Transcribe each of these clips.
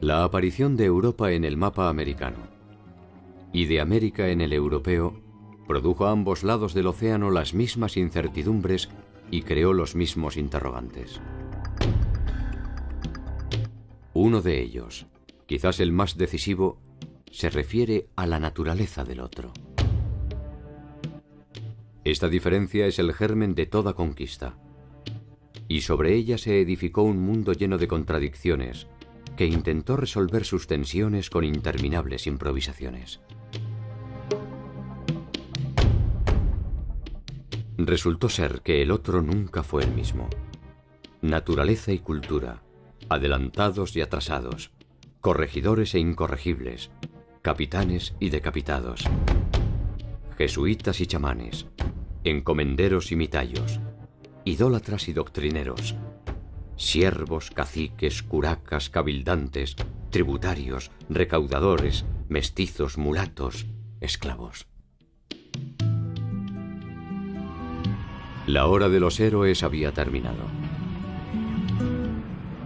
La aparición de Europa en el mapa americano y de América en el europeo produjo a ambos lados del océano las mismas incertidumbres y creó los mismos interrogantes. Uno de ellos, quizás el más decisivo, se refiere a la naturaleza del otro. Esta diferencia es el germen de toda conquista, y sobre ella se edificó un mundo lleno de contradicciones que intentó resolver sus tensiones con interminables improvisaciones. Resultó ser que el otro nunca fue el mismo. Naturaleza y cultura, adelantados y atrasados, corregidores e incorregibles, capitanes y decapitados, jesuitas y chamanes, encomenderos y mitayos, idólatras y doctrineros, siervos, caciques, curacas, cabildantes, tributarios, recaudadores, mestizos, mulatos, esclavos. La hora de los héroes había terminado.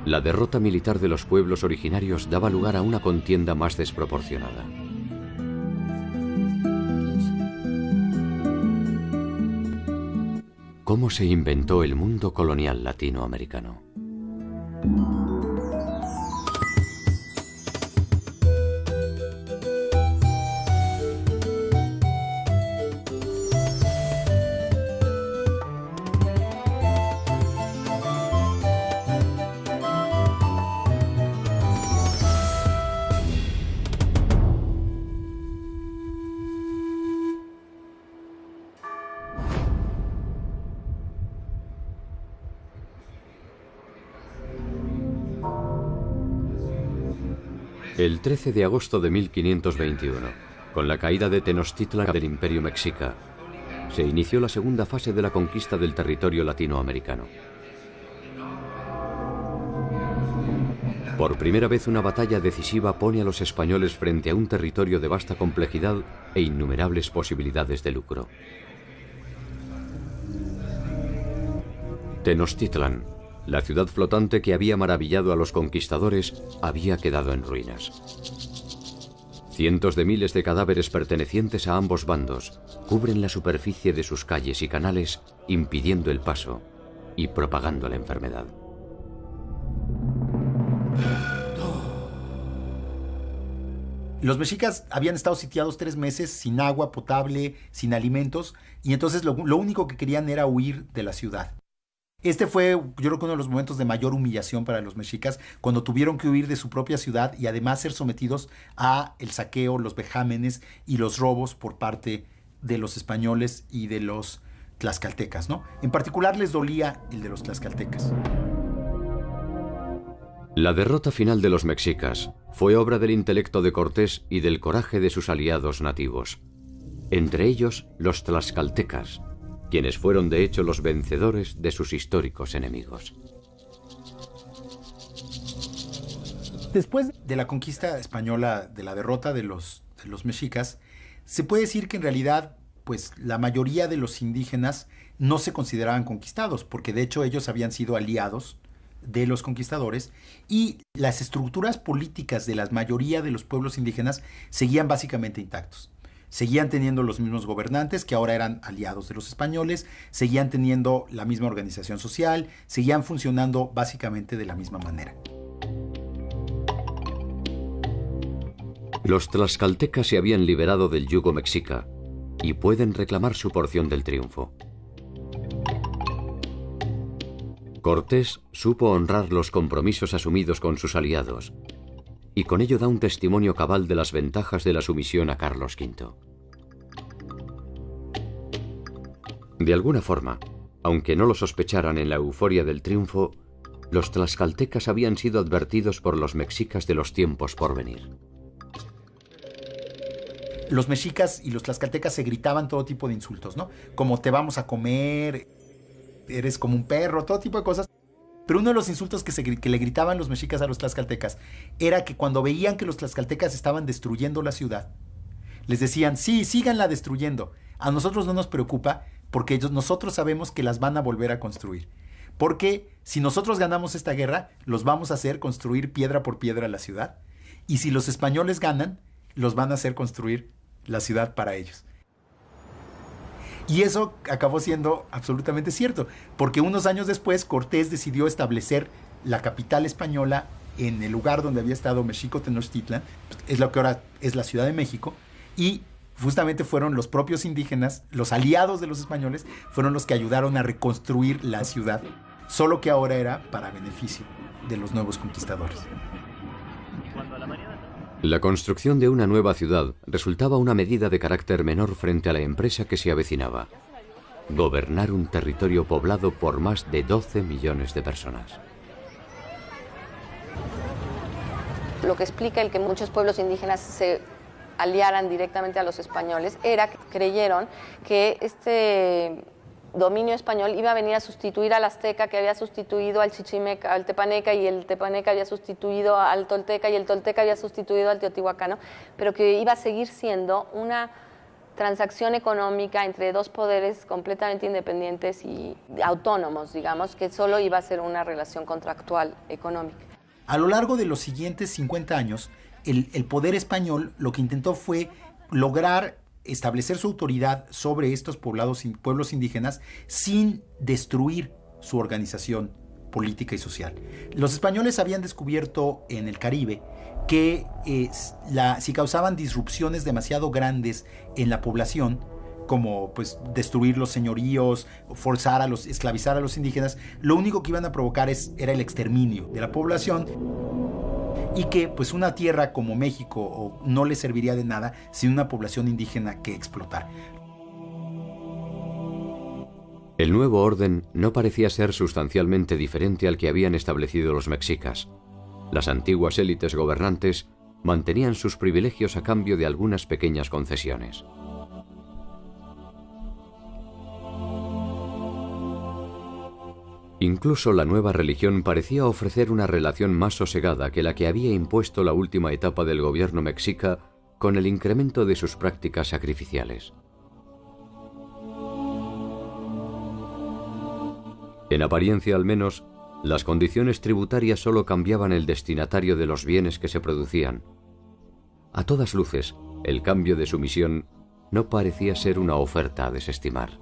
La derrota militar de los pueblos originarios daba lugar a una contienda más desproporcionada. ¿Cómo se inventó el mundo colonial latinoamericano? El 13 de agosto de 1521, con la caída de Tenochtitlan del Imperio Mexica, se inició la segunda fase de la conquista del territorio latinoamericano. Por primera vez una batalla decisiva pone a los españoles frente a un territorio de vasta complejidad e innumerables posibilidades de lucro. Tenochtitlan, la ciudad flotante que había maravillado a los conquistadores, había quedado en ruinas. Cientos de miles de cadáveres pertenecientes a ambos bandos cubren la superficie de sus calles y canales, impidiendo el paso y propagando la enfermedad. Los mexicas habían estado sitiados 3 meses sin agua potable, sin alimentos, y entonces lo único que querían era huir de la ciudad. Este fue, yo creo que uno de los momentos de mayor humillación para los mexicas, cuando tuvieron que huir de su propia ciudad y además ser sometidos a el saqueo, los vejámenes y los robos por parte de los españoles y de los tlaxcaltecas, ¿no? En particular les dolía el de los tlaxcaltecas. La derrota final de los mexicas fue obra del intelecto de Cortés y del coraje de sus aliados nativos, entre ellos los tlaxcaltecas, quienes fueron de hecho los vencedores de sus históricos enemigos. Después de la conquista española, de la derrota de los mexicas, se puede decir que en realidad, pues, la mayoría de los indígenas no se consideraban conquistados, porque de hecho ellos habían sido aliados de los conquistadores, y las estructuras políticas de la mayoría de los pueblos indígenas seguían básicamente intactos. Seguían teniendo los mismos gobernantes, que ahora eran aliados de los españoles, seguían teniendo la misma organización social, seguían funcionando básicamente de la misma manera. Los tlaxcaltecas se habían liberado del yugo mexica y pueden reclamar su porción del triunfo. Cortés supo honrar los compromisos asumidos con sus aliados y con ello da un testimonio cabal de las ventajas de la sumisión a Carlos V. De alguna forma, aunque no lo sospecharan en la euforia del triunfo, los tlaxcaltecas habían sido advertidos por los mexicas de los tiempos por venir. Los mexicas y los tlaxcaltecas se gritaban todo tipo de insultos, ¿no? Como te vamos a comer, eres como un perro, todo tipo de cosas. Pero uno de los insultos que le gritaban los mexicas a los tlaxcaltecas era que cuando veían que los tlaxcaltecas estaban destruyendo la ciudad, les decían, sí, síganla destruyendo. A nosotros no nos preocupa porque nosotros sabemos que las van a volver a construir. Porque si nosotros ganamos esta guerra, los vamos a hacer construir piedra por piedra la ciudad. y si los españoles ganan, los van a hacer construir la ciudad para ellos. Y eso acabó siendo absolutamente cierto, porque unos años después Cortés decidió establecer la capital española en el lugar donde había estado Mexico Tenochtitlan, es lo que ahora es la Ciudad de México, y justamente fueron los propios indígenas, los aliados de los españoles, fueron los que ayudaron a reconstruir la ciudad, solo que ahora era para beneficio de los nuevos conquistadores. La construcción de una nueva ciudad resultaba una medida de carácter menor frente a la empresa que se avecinaba: gobernar un territorio poblado por más de 12 millones de personas. Lo que explica el que muchos pueblos indígenas se aliaran directamente a los españoles era que creyeron que este dominio español iba a venir a sustituir al azteca, que había sustituido al chichimeca, al tepaneca, y el tepaneca había sustituido al tolteca, y el tolteca había sustituido al teotihuacano, pero que iba a seguir siendo una transacción económica entre dos poderes completamente independientes y autónomos, digamos, que solo iba a ser una relación contractual económica. A lo largo de los siguientes 50 años, el poder español lo que intentó fue lograr establecer su autoridad sobre estos pueblos indígenas sin destruir su organización política y social. Los españoles habían descubierto en el Caribe que si causaban disrupciones demasiado grandes en la población, como pues destruir los señoríos, esclavizar a los indígenas, lo único que iban a provocar era el exterminio de la población, y que pues una tierra como México no le serviría de nada sin una población indígena que explotar. El nuevo orden no parecía ser sustancialmente diferente al que habían establecido los mexicas. Las antiguas élites gobernantes mantenían sus privilegios a cambio de algunas pequeñas concesiones. Incluso la nueva religión parecía ofrecer una relación más sosegada que la que había impuesto la última etapa del gobierno mexica con el incremento de sus prácticas sacrificiales. En apariencia al menos, las condiciones tributarias solo cambiaban el destinatario de los bienes que se producían. A todas luces, el cambio de sumisión no parecía ser una oferta a desestimar.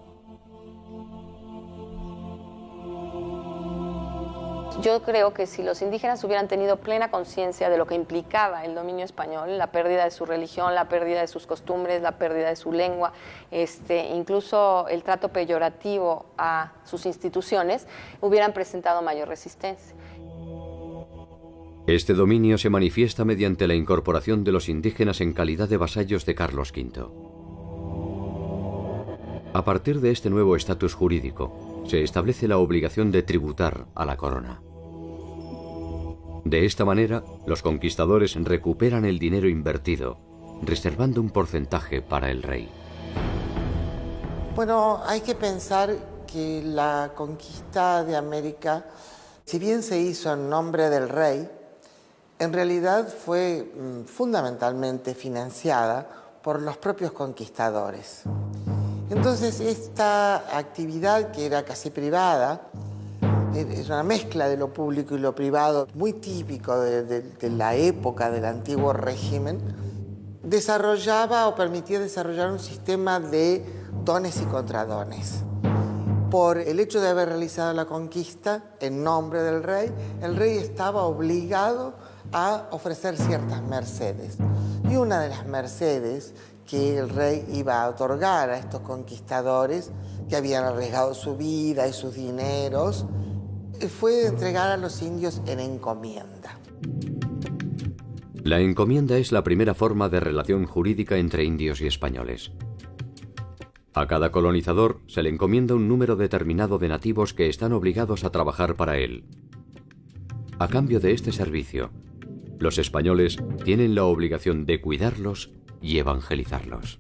Yo creo que si los indígenas hubieran tenido plena conciencia de lo que implicaba el dominio español, la pérdida de su religión, la pérdida de sus costumbres, la pérdida de su lengua, incluso el trato peyorativo a sus instituciones, hubieran presentado mayor resistencia. Este dominio se manifiesta mediante la incorporación de los indígenas en calidad de vasallos de Carlos V. A partir de este nuevo estatus jurídico, se establece la obligación de tributar a la corona. De esta manera, los conquistadores recuperan el dinero invertido, reservando un porcentaje para el rey. Bueno, hay que pensar que la conquista de América, si bien se hizo en nombre del rey, en realidad fue fundamentalmente financiada por los propios conquistadores. Entonces, esta actividad, que era casi privada, es una mezcla de lo público y lo privado, muy típico de la época del antiguo régimen, desarrollaba o permitía desarrollar un sistema de dones y contradones. Por el hecho de haber realizado la conquista en nombre del rey, el rey estaba obligado a ofrecer ciertas mercedes. Y una de las mercedes que el rey iba a otorgar a estos conquistadores que habían arriesgado su vida y sus dineros fue entregar a los indios en encomienda. La encomienda es la primera forma de relación jurídica entre indios y españoles. A cada colonizador se le encomienda un número determinado de nativos que están obligados a trabajar para él. A cambio de este servicio, los españoles tienen la obligación de cuidarlos y evangelizarlos.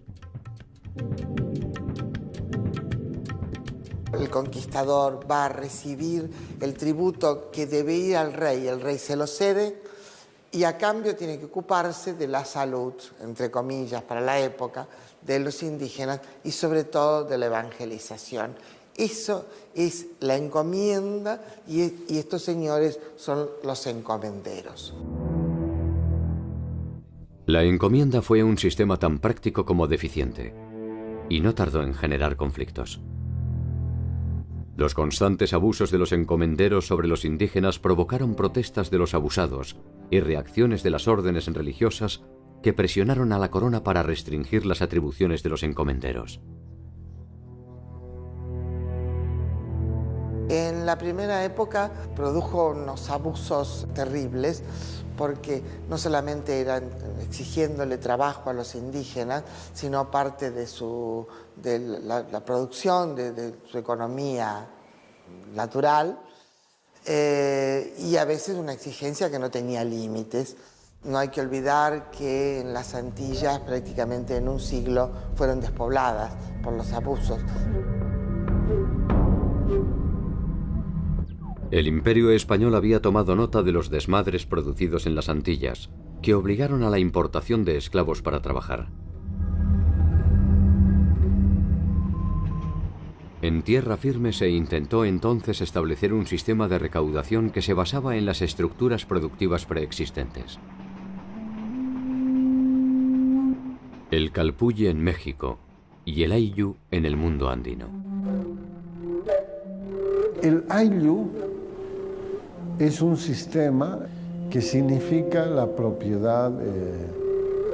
El conquistador va a recibir el tributo que debe ir al rey, el rey se lo cede y a cambio tiene que ocuparse de la salud, entre comillas, para la época, de los indígenas y sobre todo de la evangelización. Eso es la encomienda y estos señores son los encomenderos. La encomienda fue un sistema tan práctico como deficiente, y no tardó en generar conflictos. Los constantes abusos de los encomenderos sobre los indígenas provocaron protestas de los abusados y reacciones de las órdenes religiosas que presionaron a la corona para restringir las atribuciones de los encomenderos. En la primera época produjo unos abusos terribles porque no solamente eran exigiéndole trabajo a los indígenas, sino parte de la producción, de su economía natural, y a veces una exigencia que no tenía límites. No hay que olvidar que en las Antillas prácticamente en un siglo fueron despobladas por los abusos. El Imperio español había tomado nota de los desmadres producidos en las Antillas, que obligaron a la importación de esclavos para trabajar. En tierra firme se intentó entonces establecer un sistema de recaudación que se basaba en las estructuras productivas preexistentes. El calpulli en México y el ayllu en el mundo andino. El ayllu es un sistema que significa la propiedad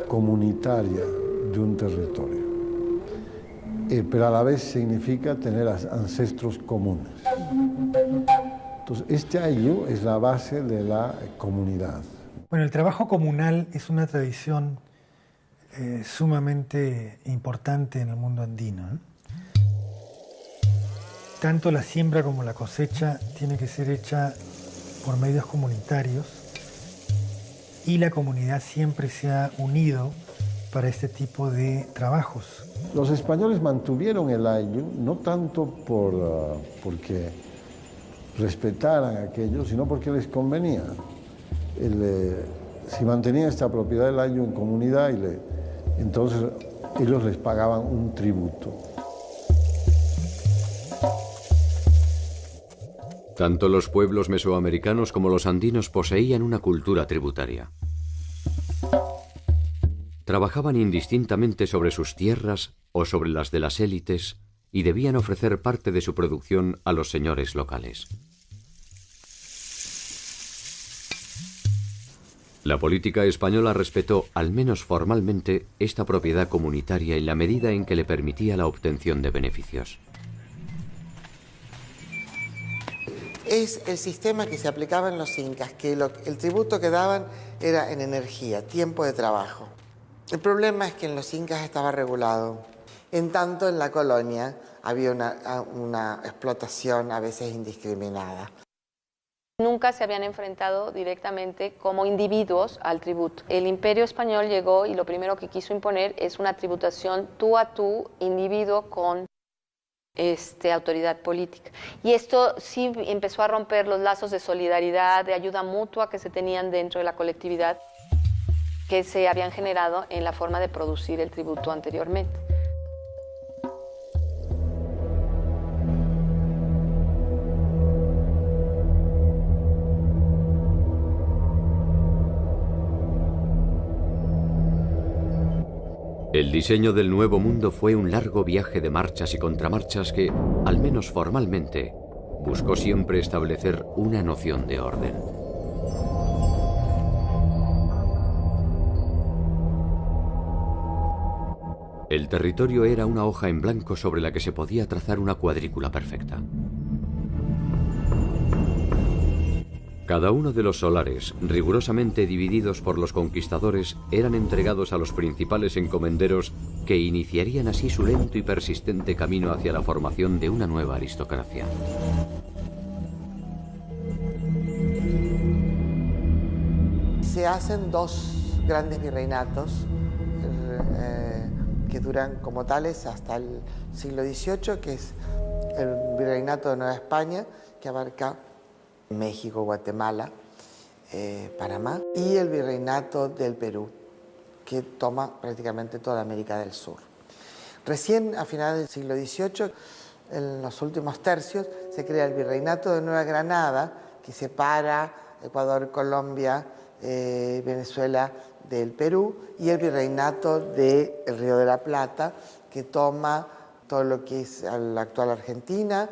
comunitaria de un territorio, pero a la vez significa tener ancestros comunes. Entonces, este ayllu es la base de la comunidad. Bueno, el trabajo comunal es una tradición sumamente importante en el mundo andino, ¿no? Tanto la siembra como la cosecha tiene que ser hecha por medios comunitarios y la comunidad siempre se ha unido para este tipo de trabajos. Los españoles mantuvieron el ayllu no tanto porque respetaran aquello, sino porque les convenía. Si mantenían esta propiedad del ayllu en comunidad, entonces ellos les pagaban un tributo. Tanto los pueblos mesoamericanos como los andinos poseían una cultura tributaria. Trabajaban indistintamente sobre sus tierras o sobre las de las élites y debían ofrecer parte de su producción a los señores locales. La política española respetó, al menos formalmente, esta propiedad comunitaria en la medida en que le permitía la obtención de beneficios. Es el sistema que se aplicaba en los incas, que el tributo que daban era en energía, tiempo de trabajo. El problema es que en los incas estaba regulado. En tanto, en la colonia había una explotación a veces indiscriminada. Nunca se habían enfrentado directamente como individuos al tributo. El Imperio español llegó y lo primero que quiso imponer es una tributación tú a tú, individuo con autoridad política. Y esto sí empezó a romper los lazos de solidaridad, de ayuda mutua que se tenían dentro de la colectividad, que se habían generado en la forma de producir el tributo anteriormente. El diseño del Nuevo Mundo fue un largo viaje de marchas y contramarchas que, al menos formalmente, buscó siempre establecer una noción de orden. El territorio era una hoja en blanco sobre la que se podía trazar una cuadrícula perfecta. Cada uno de los solares, rigurosamente divididos por los conquistadores, eran entregados a los principales encomenderos que iniciarían así su lento y persistente camino hacia la formación de una nueva aristocracia. Se hacen dos grandes virreinatos que duran como tales hasta el siglo XVIII, que es el Virreinato de Nueva España, que abarca México, Guatemala, Panamá, y el Virreinato del Perú, que toma prácticamente toda América del Sur. Recién a finales del siglo XVIII, en los últimos tercios, se crea el Virreinato de Nueva Granada, que separa Ecuador, Colombia, Venezuela del Perú, y el virreinato del Río de la Plata, que toma todo lo que es la actual Argentina,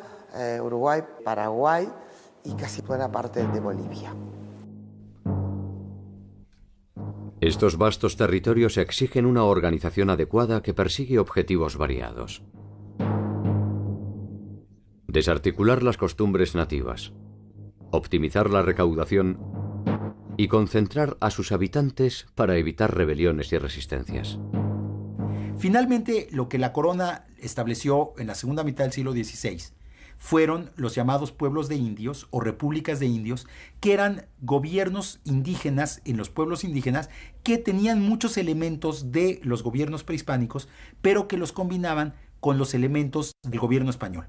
Uruguay, Paraguay y casi buena parte de Bolivia. Estos vastos territorios exigen una organización adecuada que persigue objetivos variados. Desarticular las costumbres nativas, optimizar la recaudación y concentrar a sus habitantes para evitar rebeliones y resistencias. Finalmente, lo que la corona estableció en la segunda mitad del siglo XVI fueron los llamados pueblos de indios o repúblicas de indios, que eran gobiernos indígenas en los pueblos indígenas que tenían muchos elementos de los gobiernos prehispánicos, pero que los combinaban con los elementos del gobierno español.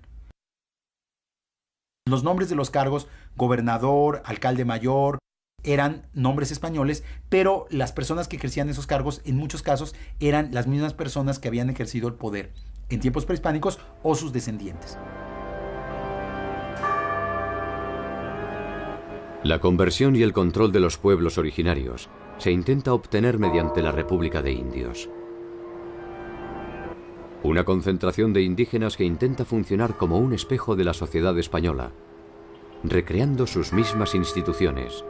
Los nombres de los cargos, gobernador, alcalde mayor, eran nombres españoles, pero las personas que ejercían esos cargos en muchos casos eran las mismas personas que habían ejercido el poder en tiempos prehispánicos o sus descendientes. La conversión y el control de los pueblos originarios se intenta obtener mediante la República de Indios. Una concentración de indígenas que intenta funcionar como un espejo de la sociedad española, recreando sus mismas instituciones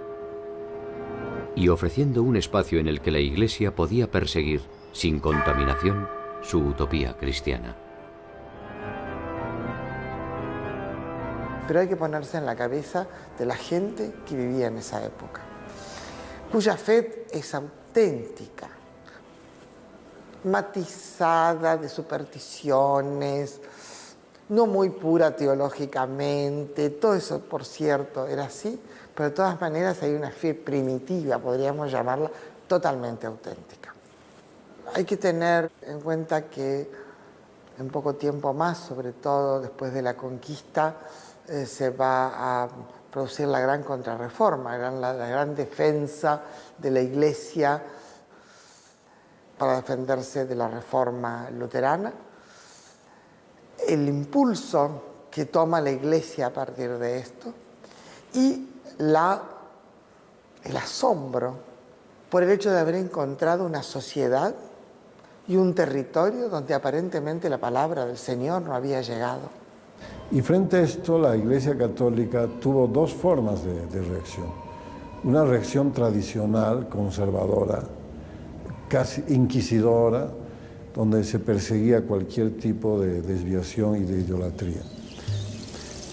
y ofreciendo un espacio en el que la Iglesia podía perseguir, sin contaminación, su utopía cristiana. Pero hay que ponerse en la cabeza de la gente que vivía en esa época, cuya fe es auténtica, matizada de supersticiones, no muy pura teológicamente. Todo eso, por cierto, era así, pero de todas maneras hay una fe primitiva, podríamos llamarla, totalmente auténtica. Hay que tener en cuenta que en poco tiempo más, sobre todo después de la conquista, se va a producir la gran contrarreforma, la gran defensa de la Iglesia para defenderse de la reforma luterana. El impulso que toma la Iglesia a partir de esto y el asombro por el hecho de haber encontrado una sociedad y un territorio donde aparentemente la palabra del Señor no había llegado. Y frente a esto, la Iglesia Católica tuvo dos formas de reacción. Una reacción tradicional, conservadora, casi inquisidora, donde se perseguía cualquier tipo de desviación y de idolatría.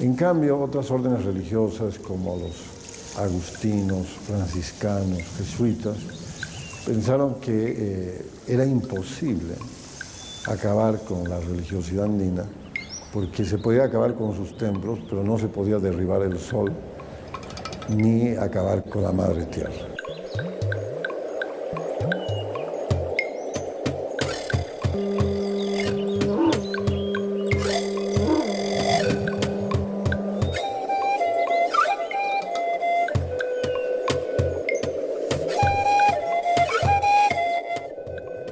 En cambio, otras órdenes religiosas como los agustinos, franciscanos, jesuitas, pensaron que era imposible acabar con la religiosidad andina, porque se podía acabar con sus templos, pero no se podía derribar el sol ni acabar con la madre tierra.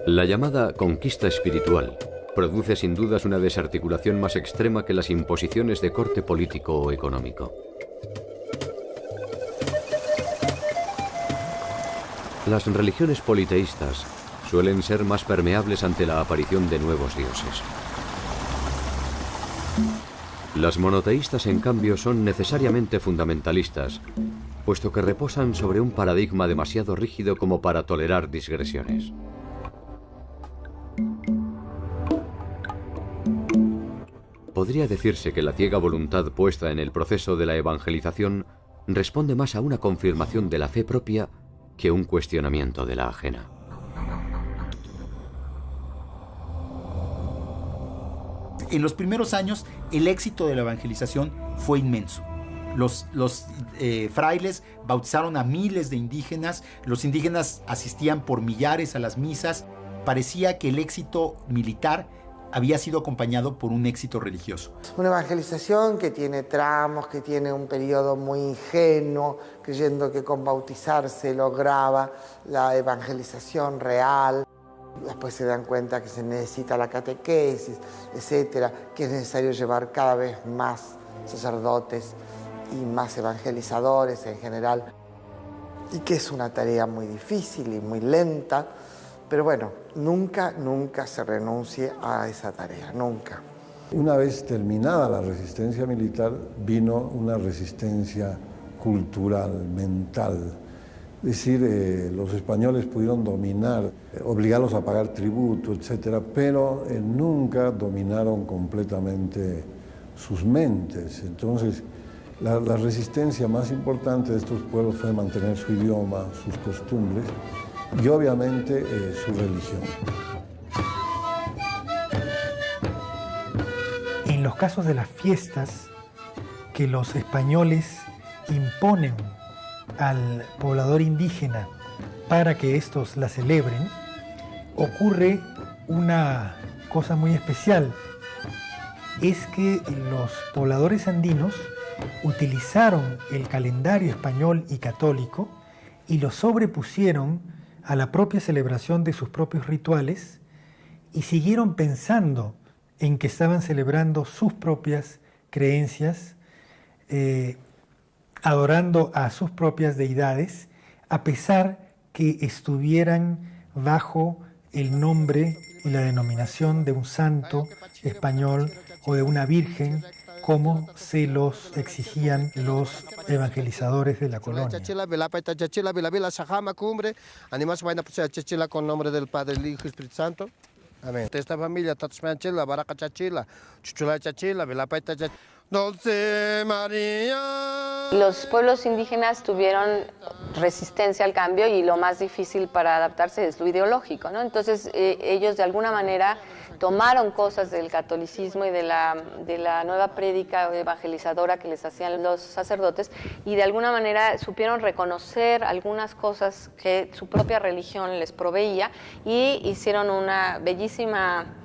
La llamada conquista espiritual produce sin dudas una desarticulación más extrema que las imposiciones de corte político o económico. Las religiones politeístas suelen ser más permeables ante la aparición de nuevos dioses. Las monoteístas, en cambio, son necesariamente fundamentalistas, puesto que reposan sobre un paradigma demasiado rígido como para tolerar digresiones. Podría decirse que la ciega voluntad puesta en el proceso de la evangelización responde más a una confirmación de la fe propia que un cuestionamiento de la ajena. En los primeros años, el éxito de la evangelización fue inmenso. Los frailes bautizaron a miles de indígenas, los indígenas asistían por millares a las misas. Parecía que el éxito militar había sido acompañado por un éxito religioso. Una evangelización que tiene tramos, que tiene un periodo muy ingenuo, creyendo que con bautizarse lograba la evangelización real. Después se dan cuenta que se necesita la catequesis, etcétera, que es necesario llevar cada vez más sacerdotes y más evangelizadores en general. y que es una tarea muy difícil y muy lenta, pero bueno, nunca se renuncie a esa tarea, nunca. Una vez terminada la resistencia militar, vino una resistencia cultural, mental. Es decir, los españoles pudieron dominar, obligarlos a pagar tributo, etcétera, pero nunca dominaron completamente sus mentes. Entonces, la resistencia más importante de estos pueblos fue mantener su idioma, sus costumbres y obviamente su religión. En los casos de las fiestas que los españoles imponen al poblador indígena para que estos la celebren, ocurre una cosa muy especial. Es que los pobladores andinos utilizaron el calendario español y católico y lo sobrepusieron a la propia celebración de sus propios rituales y siguieron pensando en que estaban celebrando sus propias creencias, adorando a sus propias deidades, a pesar que estuvieran bajo el nombre y la denominación de un santo español o de una virgen, como se los exigían los evangelizadores de la colonia. Con nombre del Padre, el Hijo y Espíritu Santo. Amén. Esta familia, Tatsmanchila, Baraca Chachila, Chuchula Chachila, Velapaita Chachila. Dulce María. Los pueblos indígenas tuvieron resistencia al cambio y lo más difícil para adaptarse es lo ideológico, ¿no? Entonces ellos de alguna manera tomaron cosas del catolicismo y de la nueva prédica evangelizadora que les hacían los sacerdotes y de alguna manera supieron reconocer algunas cosas que su propia religión les proveía y hicieron una bellísima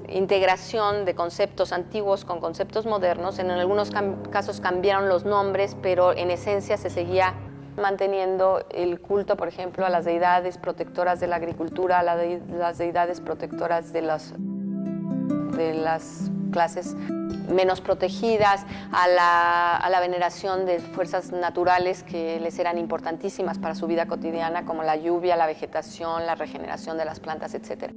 integración de conceptos antiguos con conceptos modernos. En algunos casos cambiaron los nombres, pero en esencia se seguía manteniendo el culto, por ejemplo, a las deidades protectoras de la agricultura, a las deidades protectoras de las clases menos protegidas, a la veneración de fuerzas naturales que les eran importantísimas para su vida cotidiana, como la lluvia, la vegetación, la regeneración de las plantas, etc.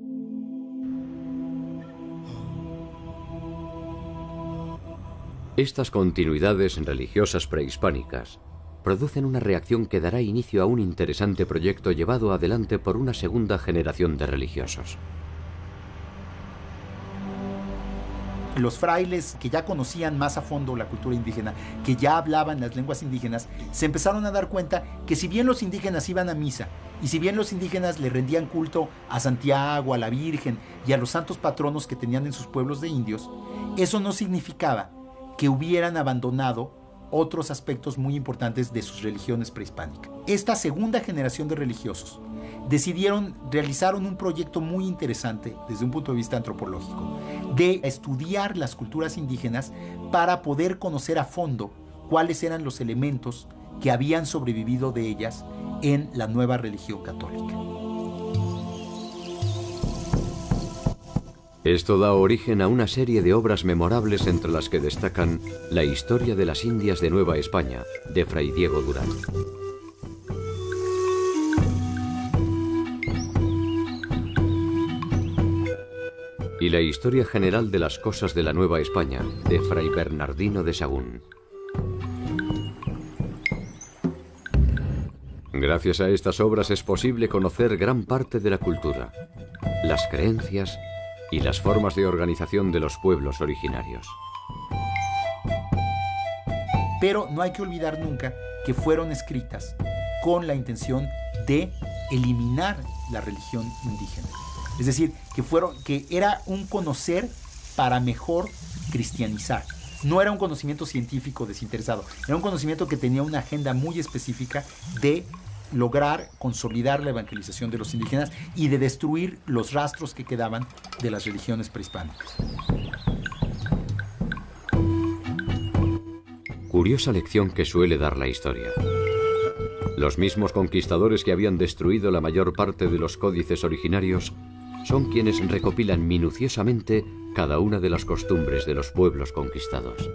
Estas continuidades religiosas prehispánicas producen una reacción que dará inicio a un interesante proyecto llevado adelante por una segunda generación de religiosos. Los frailes que ya conocían más a fondo la cultura indígena, que ya hablaban las lenguas indígenas, se empezaron a dar cuenta que si bien los indígenas iban a misa y si bien los indígenas le rendían culto a Santiago, a la Virgen y a los santos patronos que tenían en sus pueblos de indios, eso no significaba que hubieran abandonado otros aspectos muy importantes de sus religiones prehispánicas. Esta segunda generación de religiosos realizaron un proyecto muy interesante desde un punto de vista antropológico, de estudiar las culturas indígenas para poder conocer a fondo cuáles eran los elementos que habían sobrevivido de ellas en la nueva religión católica. Esto da origen a una serie de obras memorables entre las que destacan La historia de las Indias de Nueva España, de Fray Diego Durán. Y La historia general de las cosas de la Nueva España, de Fray Bernardino de Sahagún. Gracias a estas obras es posible conocer gran parte de la cultura, las creencias y las formas de organización de los pueblos originarios. Pero no hay que olvidar nunca que fueron escritas con la intención de eliminar la religión indígena. Es decir, que era un conocer para mejor cristianizar. No era un conocimiento científico desinteresado, era un conocimiento que tenía una agenda muy específica de lograr consolidar la evangelización de los indígenas y de destruir los rastros que quedaban de las religiones prehispánicas. Curiosa lección que suele dar la historia. Los mismos conquistadores que habían destruido la mayor parte de los códices originarios son quienes recopilan minuciosamente cada una de las costumbres de los pueblos conquistados.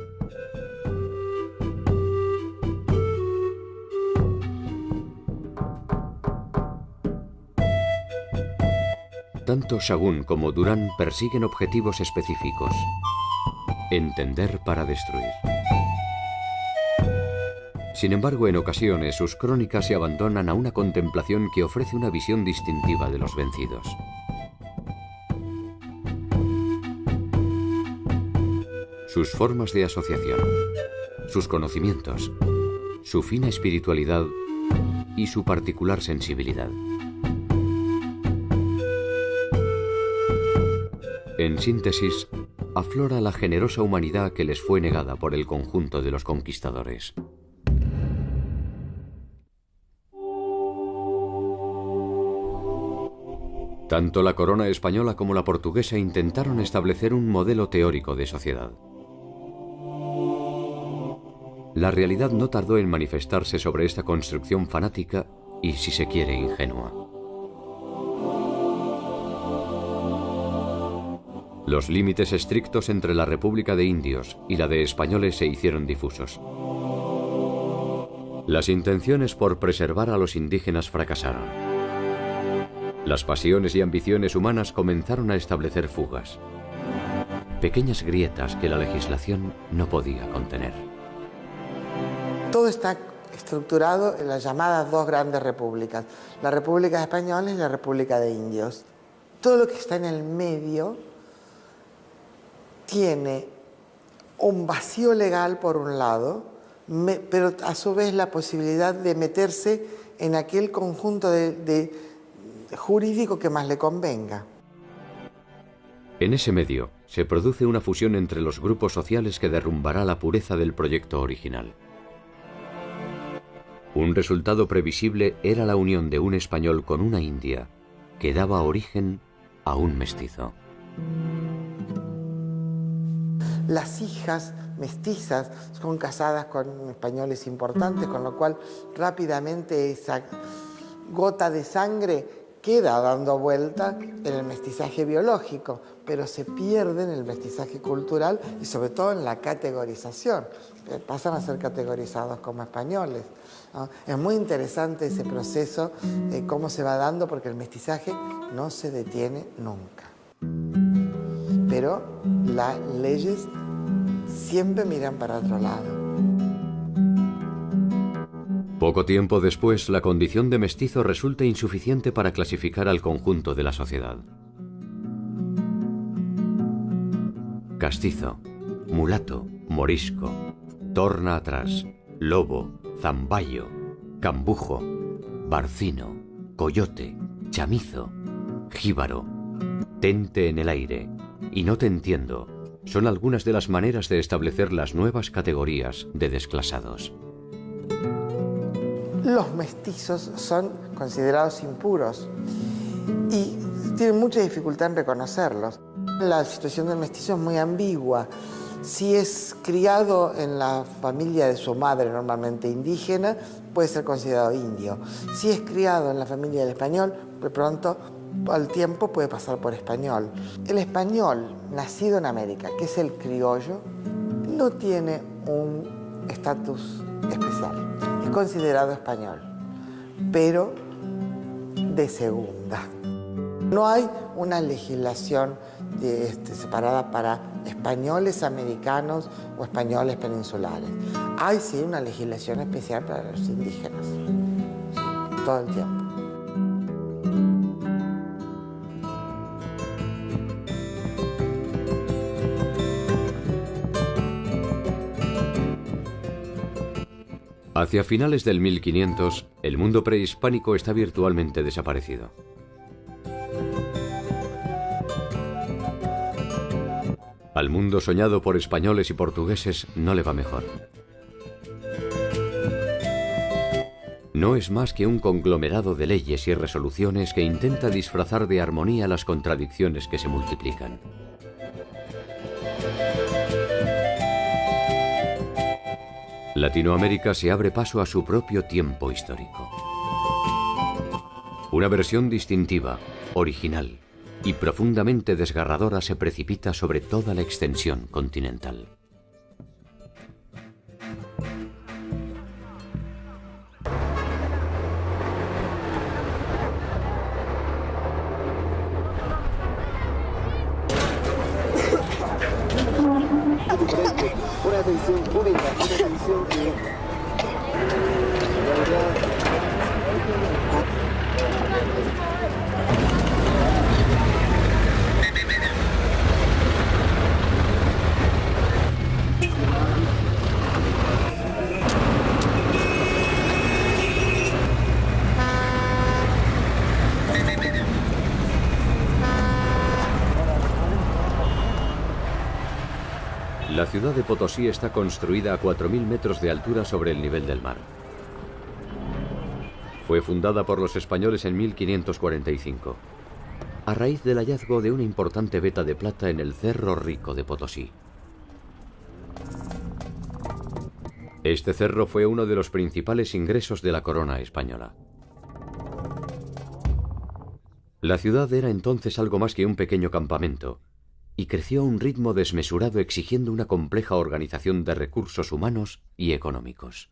Tanto Sahagún como Durán persiguen objetivos específicos. Entender para destruir. Sin embargo, en ocasiones sus crónicas se abandonan a una contemplación que ofrece una visión distintiva de los vencidos. Sus formas de asociación, sus conocimientos, su fina espiritualidad y su particular sensibilidad. En síntesis, aflora la generosa humanidad que les fue negada por el conjunto de los conquistadores. Tanto la corona española como la portuguesa intentaron establecer un modelo teórico de sociedad. La realidad no tardó en manifestarse sobre esta construcción fanática y, si se quiere, ingenua. Los límites estrictos entre la República de Indios y la de españoles se hicieron difusos. Las intenciones por preservar a los indígenas fracasaron. Las pasiones y ambiciones humanas comenzaron a establecer fugas. Pequeñas grietas que la legislación no podía contener. Todo está estructurado en las llamadas dos grandes repúblicas, la República Española y la República de Indios. Todo lo que está en el medio tiene un vacío legal por un lado, pero a su vez la posibilidad de meterse en aquel conjunto de jurídico que más le convenga. En ese medio se produce una fusión entre los grupos sociales que derrumbará la pureza del proyecto original. Un resultado previsible era la unión de un español con una india, que daba origen a un mestizo. Las hijas mestizas son casadas con españoles importantes, con lo cual rápidamente esa gota de sangre queda dando vuelta en el mestizaje biológico, pero se pierde en el mestizaje cultural y sobre todo en la categorización. Pasan a ser categorizados como españoles, ¿no? Es muy interesante ese proceso, cómo se va dando, porque el mestizaje no se detiene nunca. Pero las leyes siempre miran para otro lado. Poco tiempo después, la condición de mestizo resulta insuficiente para clasificar al conjunto de la sociedad. Castizo, mulato, morisco, torna atrás, lobo, zamballo, cambujo, barcino, coyote, chamizo, jíbaro, tente en el aire y no te entiendo son algunas de las maneras de establecer las nuevas categorías de desclasados. Los mestizos son considerados impuros y tienen mucha dificultad en reconocerlos. La situación del mestizo es muy ambigua. Si es criado en la familia de su madre, normalmente indígena, puede ser considerado indio. Si es criado en la familia del español, de pronto al tiempo puede pasar por español. El español nacido en América, que es el criollo, no tiene un estatus especial. Es considerado español, pero de segunda. No hay una legislación separada para españoles americanos o españoles peninsulares. Hay sí una legislación especial para los indígenas, todo el tiempo. Hacia finales del 1500, el mundo prehispánico está virtualmente desaparecido. Al mundo soñado por españoles y portugueses no le va mejor. No es más que un conglomerado de leyes y resoluciones que intenta disfrazar de armonía las contradicciones que se multiplican. Latinoamérica se abre paso a su propio tiempo histórico. Una versión distintiva, original y profundamente desgarradora se precipita sobre toda la extensión continental. La ciudad de Potosí está construida a 4.000 metros de altura sobre el nivel del mar. Fue fundada por los españoles en 1545, a raíz del hallazgo de una importante veta de plata en el Cerro Rico de Potosí. Este cerro fue uno de los principales ingresos de la corona española. La ciudad era entonces algo más que un pequeño campamento, y creció a un ritmo desmesurado exigiendo una compleja organización de recursos humanos y económicos.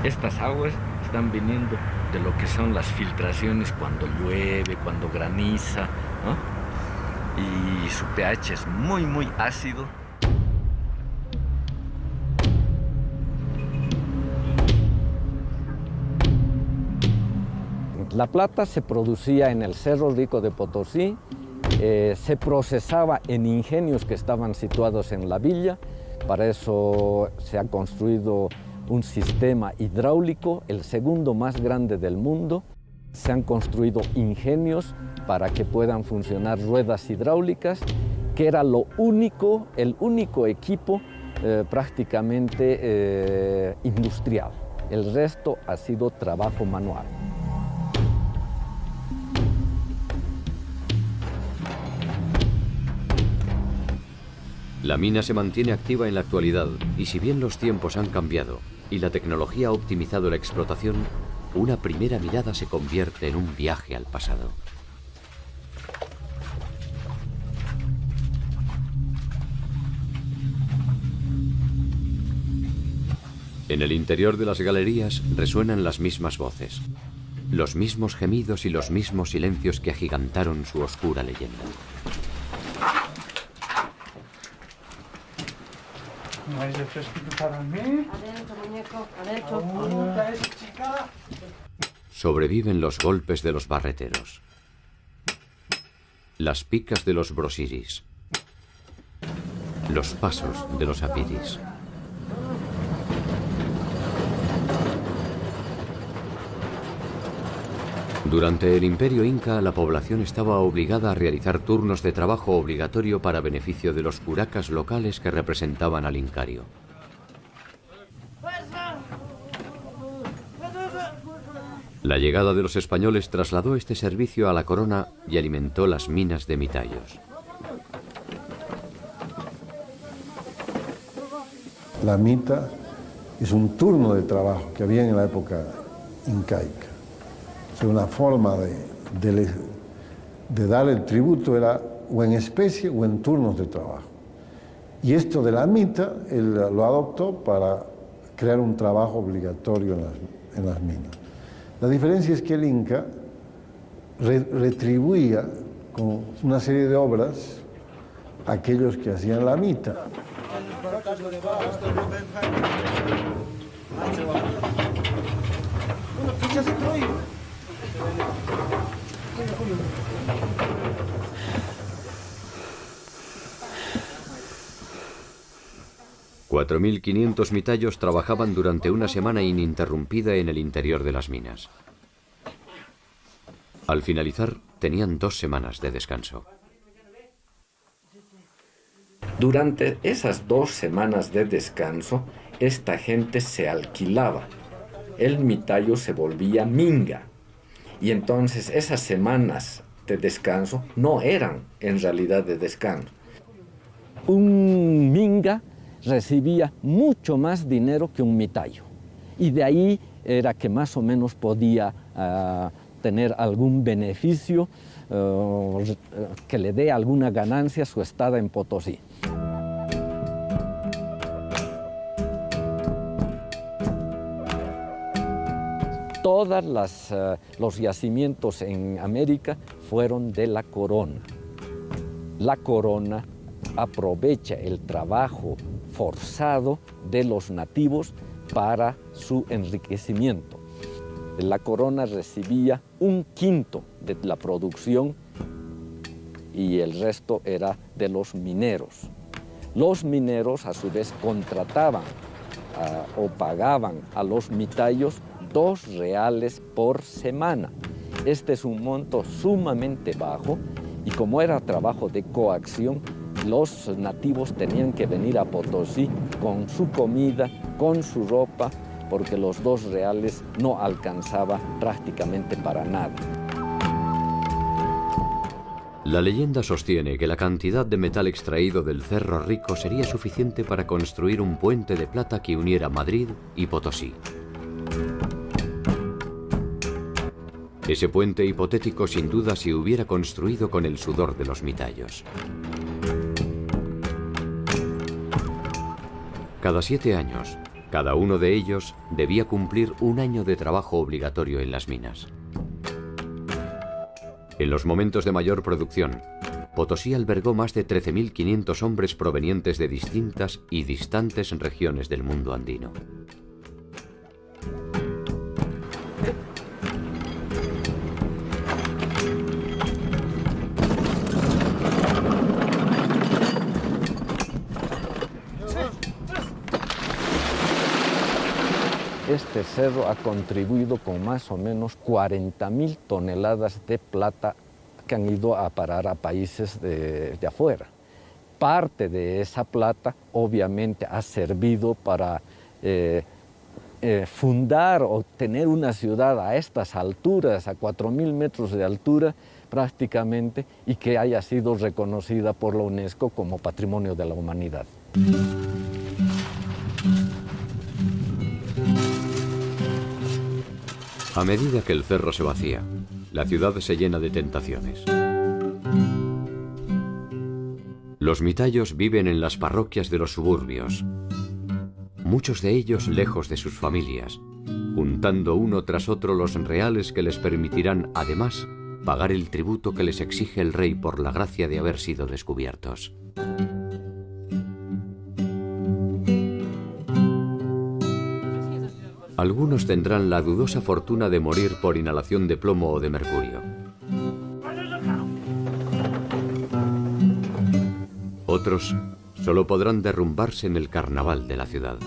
Estas aguas están viniendo de lo que son las filtraciones cuando llueve, cuando graniza, ¿no? Y su pH es muy, muy ácido. La plata se producía en el Cerro Rico de Potosí, se procesaba en ingenios que estaban situados en la villa. Para eso se ha construido un sistema hidráulico, el segundo más grande del mundo. Se han construido ingenios para que puedan funcionar ruedas hidráulicas, que era el único equipo prácticamente industrial. El resto ha sido trabajo manual. La mina se mantiene activa en la actualidad y si bien los tiempos han cambiado y la tecnología ha optimizado la explotación, una primera mirada se convierte en un viaje al pasado. En el interior de las galerías resuenan las mismas voces, los mismos gemidos y los mismos silencios que agigantaron su oscura leyenda. ¿No hay refresquito para mí? Adentro, muñeco, adentro. Sobreviven los golpes de los barreteros, las picas de los brosiris, los pasos de los apiris. Durante el Imperio Inca, la población estaba obligada a realizar turnos de trabajo obligatorio para beneficio de los curacas locales que representaban al incario. La llegada de los españoles trasladó este servicio a la corona y alimentó las minas de Mitayos. La mita es un turno de trabajo que había en la época incaica. O sea, una forma de dar el tributo era o en especie o en turnos de trabajo. Y esto de la mita, él lo adoptó para crear un trabajo obligatorio en las minas. La diferencia es que el Inca retribuía con una serie de obras a aquellos que hacían la mita. $4.500 mitayos trabajaban durante una semana ininterrumpida en el interior de las minas. Al finalizar, tenían 2 semanas de descanso. Durante esas 2 semanas de descanso, esta gente se alquilaba. El mitayo se volvía minga. Y entonces esas semanas de descanso no eran en realidad de descanso. Un minga recibía mucho más dinero que un mitayo. Y de ahí era que más o menos podía tener algún beneficio que le dé alguna ganancia a su estada en Potosí. Todos los yacimientos en América fueron de la corona. La corona aprovecha el trabajo forzado de los nativos para su enriquecimiento. La corona recibía 1/5 de la producción y el resto era de los mineros. Los mineros a su vez contrataban o pagaban a los mitayos 2 reales por semana. Este es un monto sumamente bajo y como era trabajo de coacción, los nativos tenían que venir a Potosí con su comida, con su ropa, porque los 2 reales no alcanzaba prácticamente para nada. La leyenda sostiene que la cantidad de metal extraído del Cerro Rico sería suficiente para construir un puente de plata que uniera Madrid y Potosí. Ese puente hipotético sin duda se hubiera construido con el sudor de los mitayos. Cada 7 años, cada uno de ellos debía cumplir 1 año de trabajo obligatorio en las minas. En los momentos de mayor producción, Potosí albergó más de 13.500 hombres provenientes de distintas y distantes regiones del mundo andino. Este cerro ha contribuido con más o menos 40.000 toneladas de plata que han ido a parar a países de afuera. Parte de esa plata obviamente ha servido para fundar o tener una ciudad a estas alturas, a 4.000 metros de altura prácticamente, y que haya sido reconocida por la UNESCO como Patrimonio de la Humanidad. A medida que el cerro se vacía, la ciudad se llena de tentaciones. Los mitayos viven en las parroquias de los suburbios, muchos de ellos lejos de sus familias, juntando uno tras otro los reales que les permitirán, además, pagar el tributo que les exige el rey por la gracia de haber sido descubiertos. Algunos tendrán la dudosa fortuna de morir por inhalación de plomo o de mercurio. Otros solo podrán derrumbarse en el carnaval de la ciudad.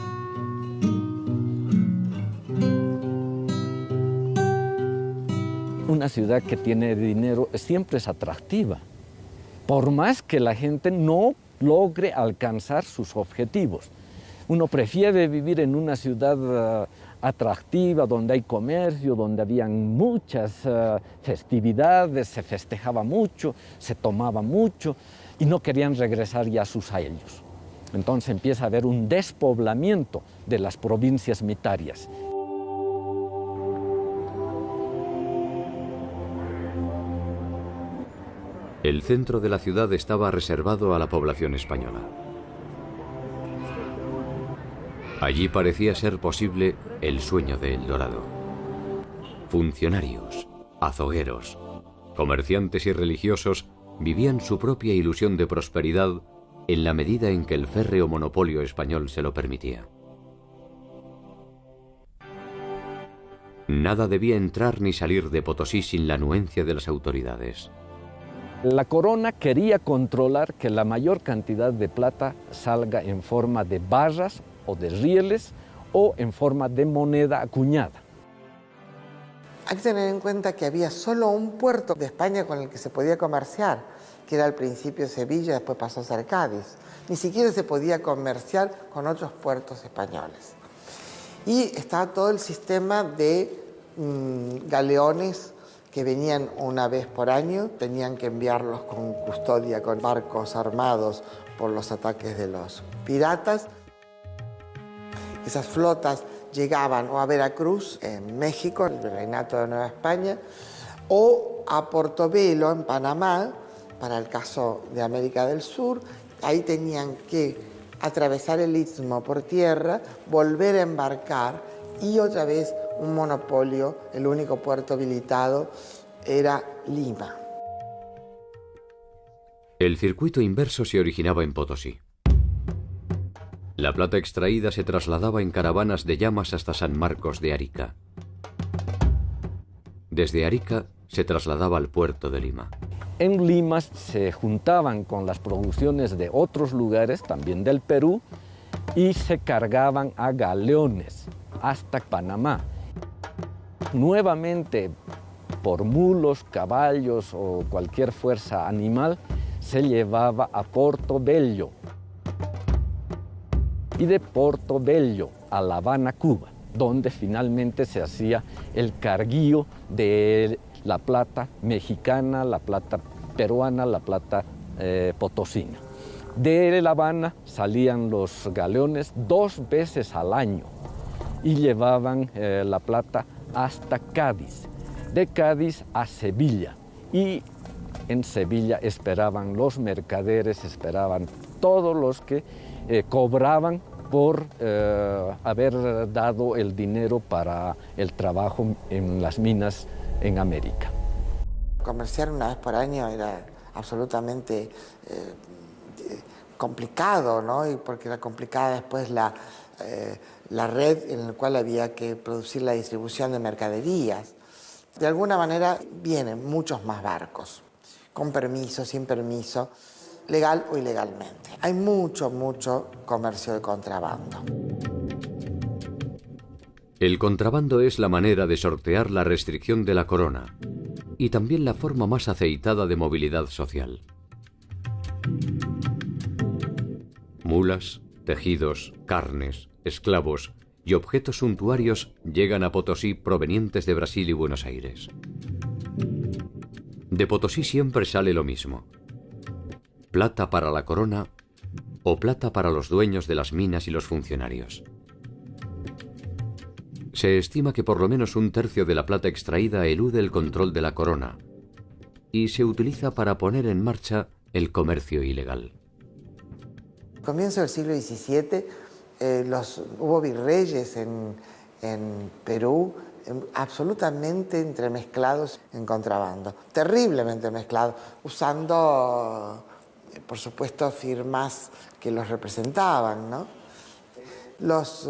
Una ciudad que tiene dinero siempre es atractiva, por más que la gente no logre alcanzar sus objetivos. Uno prefiere vivir en una ciudad atractiva, donde hay comercio, donde habían muchas festividades, se festejaba mucho, se tomaba mucho y no querían regresar ya a sus años. Entonces empieza a haber un despoblamiento de las provincias mitarias. El centro de la ciudad estaba reservado a la población española. Allí parecía ser posible el sueño de El Dorado. Funcionarios, azogueros, comerciantes y religiosos vivían su propia ilusión de prosperidad en la medida en que el férreo monopolio español se lo permitía. Nada debía entrar ni salir de Potosí sin la anuencia de las autoridades. La corona quería controlar que la mayor cantidad de plata salga en forma de barras o de rieles o en forma de moneda acuñada. Hay que tener en cuenta que había solo un puerto de España con el que se podía comerciar, que era al principio Sevilla, después pasó a ser Cádiz. Ni siquiera se podía comerciar con otros puertos españoles. Y estaba todo el sistema de galeones que venían una vez por año, tenían que enviarlos con custodia, con barcos armados por los ataques de los piratas. Esas flotas llegaban o a Veracruz, en México, el Virreinato de Nueva España, o a Portobelo, en Panamá, para el caso de América del Sur. Ahí tenían que atravesar el istmo por tierra, volver a embarcar y otra vez un monopolio. El único puerto habilitado era Lima. El circuito inverso se originaba en Potosí. La plata extraída se trasladaba en caravanas de llamas hasta San Marcos de Arica. Desde Arica se trasladaba al puerto de Lima. En Lima se juntaban con las producciones de otros lugares, también del Perú, y se cargaban a galeones hasta Panamá. Nuevamente, por mulos, caballos o cualquier fuerza animal, se llevaba a Porto Bello. Y de Porto Bello a La Habana, Cuba, donde finalmente se hacía el carguío de la plata mexicana, la plata peruana, la plata potosina. De La Habana salían los galeones 2 veces al año y llevaban la plata hasta Cádiz, de Cádiz a Sevilla, y en Sevilla esperaban los mercaderes, esperaban todos los que cobraban por haber dado el dinero para el trabajo en las minas en América. Comerciar una vez por año era absolutamente complicado, ¿no? Y porque era complicada después la red en la cual había que producir la distribución de mercaderías. De alguna manera vienen muchos más barcos, con permiso, sin permiso, legal o ilegalmente. Hay mucho comercio de contrabando. El contrabando es la manera de sortear la restricción de la corona y también la forma más aceitada de movilidad social. Mulas, tejidos, carnes, esclavos y objetos suntuarios llegan a Potosí provenientes de Brasil y Buenos Aires. De Potosí siempre sale lo mismo: plata para la corona o plata para los dueños de las minas y los funcionarios. Se estima que por lo menos 1/3 de la plata extraída elude el control de la corona y se utiliza para poner en marcha el comercio ilegal. Comienzo del siglo XVII, hubo virreyes en Perú absolutamente entremezclados en contrabando, terriblemente mezclados, usando, por supuesto, firmas que los representaban, ¿no? Las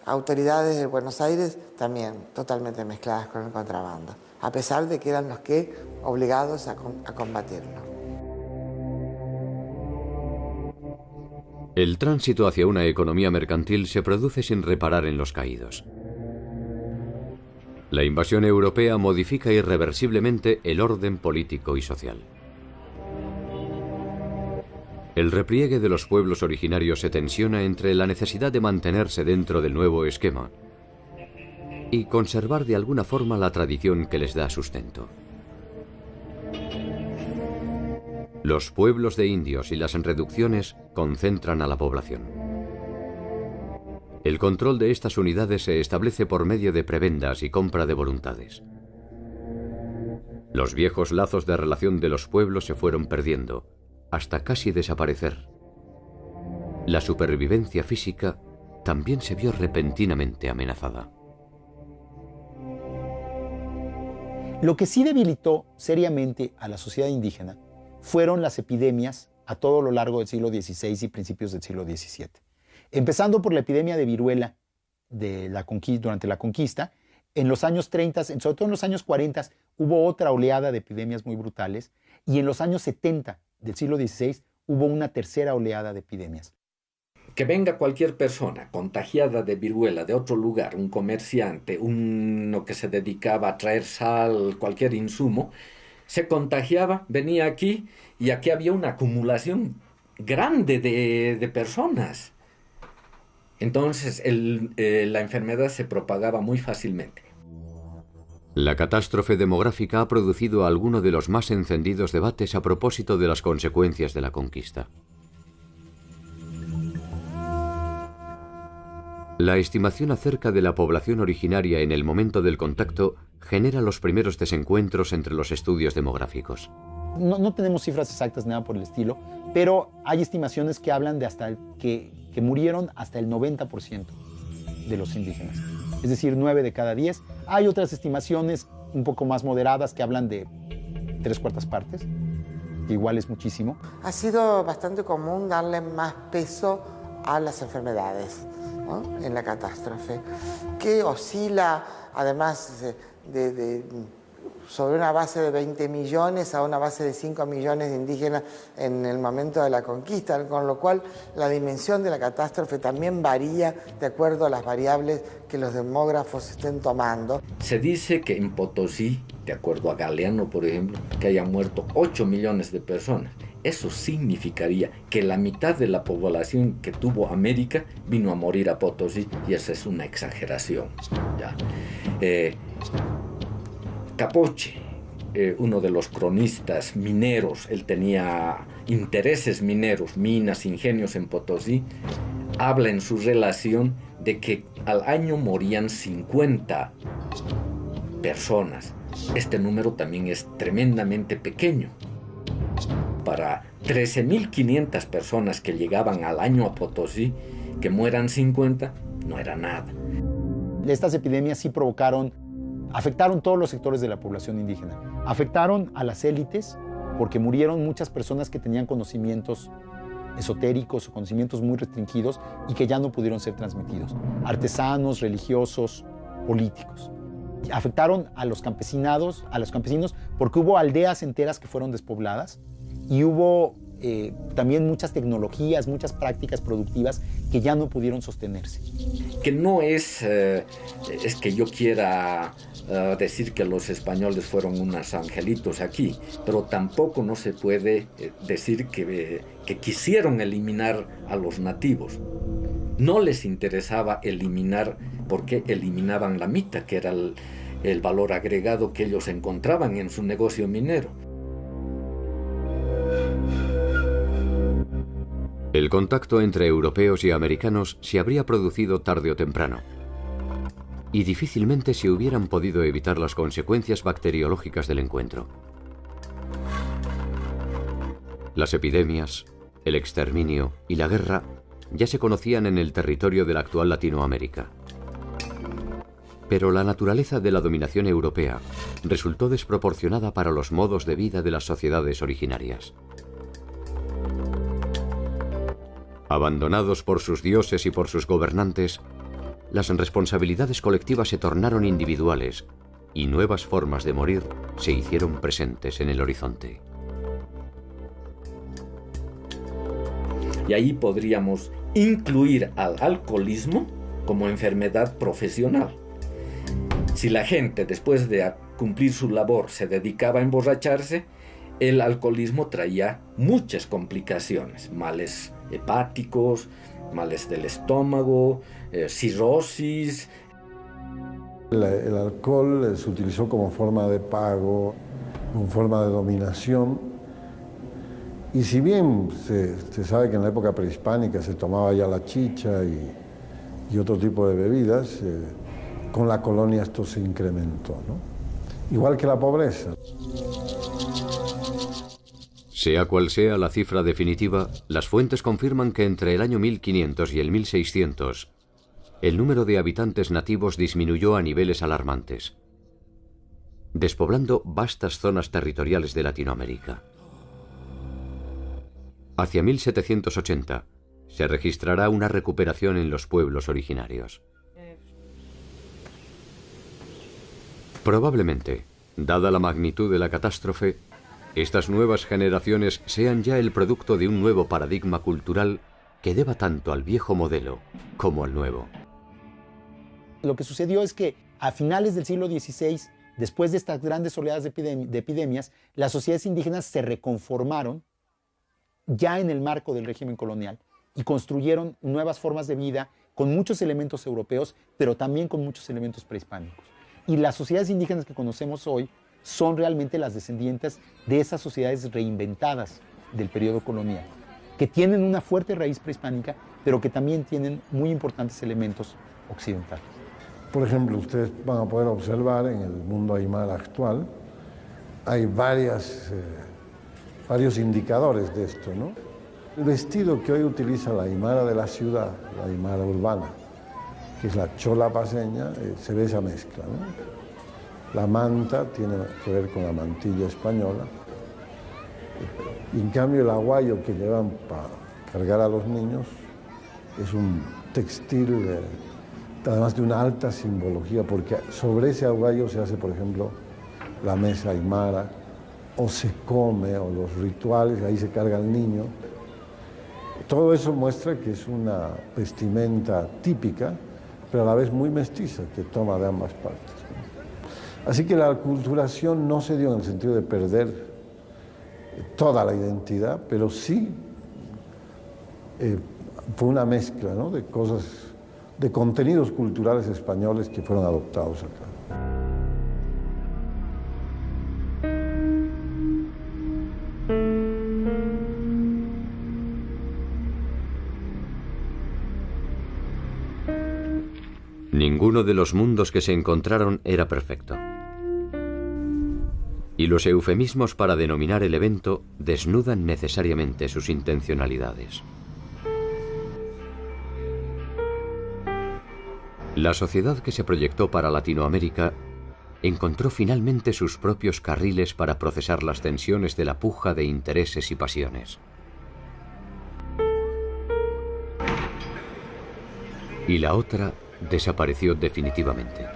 autoridades de Buenos Aires también totalmente mezcladas con el contrabando, a pesar de que eran los que obligados a combatirlo. El tránsito hacia una economía mercantil se produce sin reparar en los caídos. La invasión europea modifica irreversiblemente el orden político y social. El repliegue de los pueblos originarios se tensiona entre la necesidad de mantenerse dentro del nuevo esquema y conservar de alguna forma la tradición que les da sustento. Los pueblos de indios y las reducciones concentran a la población. El control de estas unidades se establece por medio de prebendas y compra de voluntades. Los viejos lazos de relación de los pueblos se fueron perdiendo, hasta casi desaparecer. La supervivencia física también se vio repentinamente amenazada. Lo que sí debilitó seriamente a la sociedad indígena fueron las epidemias a todo lo largo del siglo XVI y principios del siglo XVII. Empezando por la epidemia de viruela durante la conquista, en los años 30, sobre todo en los años 40, hubo otra oleada de epidemias muy brutales, y en los años 70 del siglo XVI hubo una tercera oleada de epidemias. Que venga cualquier persona contagiada de viruela de otro lugar, un comerciante, uno que se dedicaba a traer sal, cualquier insumo, se contagiaba, venía aquí y aquí había una acumulación grande de personas. Entonces la enfermedad se propagaba muy fácilmente. La catástrofe demográfica ha producido alguno de los más encendidos debates a propósito de las consecuencias de la conquista. La estimación acerca de la población originaria en el momento del contacto genera los primeros desencuentros entre los estudios demográficos. No tenemos cifras exactas, nada por el estilo, pero hay estimaciones que hablan de que murieron hasta el 90% de los indígenas. Es decir, 9 de cada 10. Hay otras estimaciones un poco más moderadas que hablan de 3/4 partes. que igual es muchísimo. Ha sido bastante común darle más peso a las enfermedades, ¿no?, en la catástrofe, que oscila además sobre una base de 20 millones a una base de 5 millones de indígenas en el momento de la conquista, con lo cual la dimensión de la catástrofe también varía de acuerdo a las variables que los demógrafos estén tomando. Se dice que en Potosí, de acuerdo a Galeano, por ejemplo, que hayan muerto 8 millones de personas. Eso significaría que la mitad de la población que tuvo América vino a morir a Potosí, y esa es una exageración, ¿ya? Capoche, uno de los cronistas mineros, él tenía intereses mineros, minas, ingenios en Potosí, habla en su relación de que al año morían 50 personas. Este número también es tremendamente pequeño. Para 13.500 personas que llegaban al año a Potosí, que mueran 50, no era nada. Estas epidemias sí afectaron todos los sectores de la población indígena. Afectaron a las élites porque murieron muchas personas que tenían conocimientos esotéricos o conocimientos muy restringidos y que ya no pudieron ser transmitidos. Artesanos, religiosos, políticos. Afectaron a los campesinos porque hubo aldeas enteras que fueron despobladas y hubo también muchas tecnologías, muchas prácticas productivas que ya no pudieron sostenerse. Que no es que yo quiera decir que los españoles fueron unos angelitos aquí, pero tampoco no se puede decir que quisieron eliminar a los nativos. No les interesaba eliminar, porque eliminaban la mita, que era el valor agregado que ellos encontraban en su negocio minero. El contacto entre europeos y americanos se habría producido tarde o temprano, y difícilmente se hubieran podido evitar las consecuencias bacteriológicas del encuentro. Las epidemias, el exterminio y la guerra ya se conocían en el territorio de la actual Latinoamérica. Pero la naturaleza de la dominación europea resultó desproporcionada para los modos de vida de las sociedades originarias. Abandonados por sus dioses y por sus gobernantes, las responsabilidades colectivas se tornaron individuales y nuevas formas de morir se hicieron presentes en el horizonte. Y ahí podríamos incluir al alcoholismo como enfermedad profesional. Si la gente, después de cumplir su labor, se dedicaba a emborracharse, el alcoholismo traía muchas complicaciones, males hepáticos, males del estómago, cirrosis. El alcohol se utilizó como forma de pago, como forma de dominación. Y si bien se sabe que en la época prehispánica se tomaba ya la chicha y otro tipo de bebidas, con la colonia esto se incrementó, ¿no? Igual que la pobreza. Sea cual sea la cifra definitiva, las fuentes confirman que entre el año 1500 y el 1600, el número de habitantes nativos disminuyó a niveles alarmantes, despoblando vastas zonas territoriales de Latinoamérica. Hacia 1780 se registrará una recuperación en los pueblos originarios. Probablemente, dada la magnitud de la catástrofe, estas nuevas generaciones sean ya el producto de un nuevo paradigma cultural que deba tanto al viejo modelo como al nuevo. Lo que sucedió es que a finales del siglo XVI, después de estas grandes oleadas de epidemias, las sociedades indígenas se reconformaron ya en el marco del régimen colonial y construyeron nuevas formas de vida con muchos elementos europeos, pero también con muchos elementos prehispánicos. Y las sociedades indígenas que conocemos hoy son realmente las descendientes de esas sociedades reinventadas del periodo colonial, que tienen una fuerte raíz prehispánica, pero que también tienen muy importantes elementos occidentales. Por ejemplo, ustedes van a poder observar en el mundo aymara actual, hay varios indicadores de esto, ¿no? El vestido que hoy utiliza la aymara de la ciudad, la aymara urbana, que es la chola paseña, se ve esa mezcla, ¿no? La manta tiene que ver con la mantilla española. Y en cambio el aguayo que llevan para cargar a los niños es un textil, además de una alta simbología, porque sobre ese aguayo se hace, por ejemplo, la mesa aymara, o se come, o los rituales, ahí se carga el niño. Todo eso muestra que es una vestimenta típica, pero a la vez muy mestiza, que toma de ambas partes, ¿no? Así que la aculturación no se dio en el sentido de perder toda la identidad, pero sí fue una mezcla, ¿no?, de cosas, de contenidos culturales españoles que fueron adoptados acá. Ninguno de los mundos que se encontraron era perfecto. Y los eufemismos para denominar el evento desnudan necesariamente sus intencionalidades. La sociedad que se proyectó para Latinoamérica encontró finalmente sus propios carriles para procesar las tensiones de la puja de intereses y pasiones. Y la otra desapareció definitivamente.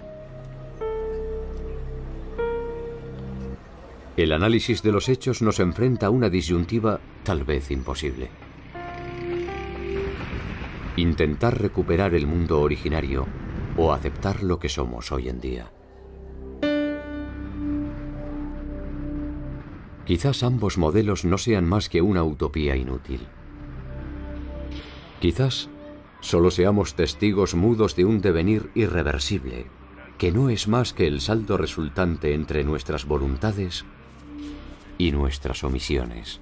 El análisis de los hechos nos enfrenta a una disyuntiva tal vez imposible. Intentar recuperar el mundo originario o aceptar lo que somos hoy en día. Quizás ambos modelos no sean más que una utopía inútil. Quizás solo seamos testigos mudos de un devenir irreversible, que no es más que el saldo resultante entre nuestras voluntades y nuestras omisiones.